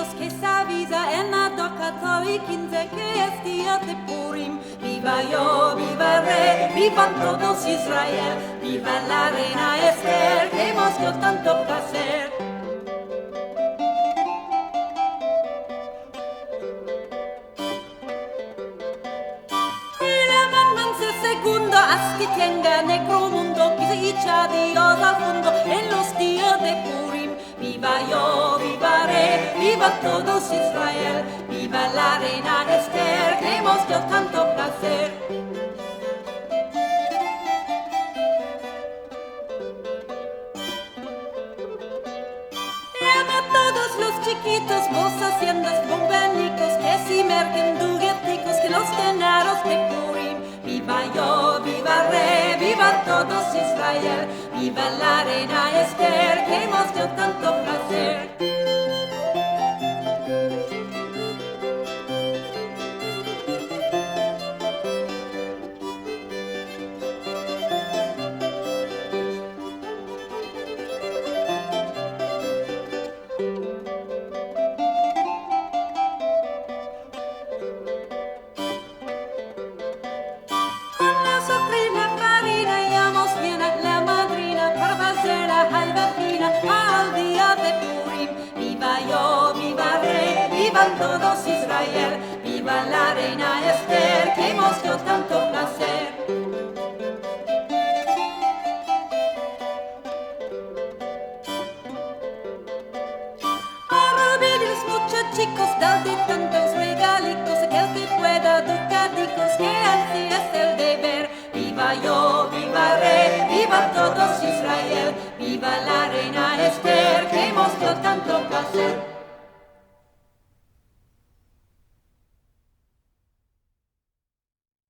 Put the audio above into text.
Dios que se avisa en la tocata y 15 que es día de Purim. Viva yo, viva el rey, vivan todos Israel, viva la reina Esther, que hemos dio tanto placer. Segundo, haz que tenga negro mundo, que se echa Dios al fondo en los días de Purim. Viva yo, viva rey, viva todos Israel, viva la reina Esther, que hemos dio tanto placer. Llama a todos los chiquitos, vos haciendas, bombenicos, que se merquen jugueticos, que los tenaros de Purim. Viva yo, viva el rey, viva todos Israel, viva la reina Esther, que hemos dio tanto placer. Al día de Purim, viva yo, viva el rey, vivan todos Israel, viva la reina Esther, que hemos dio tanto placer. Ahora venir muchachicos, dale tantos regalicos, aquel que pueda ducaticos, que así es el deber. Viva yo, viva el rey, viva todos Israel, viva la reina Esther, que hemos dio tanto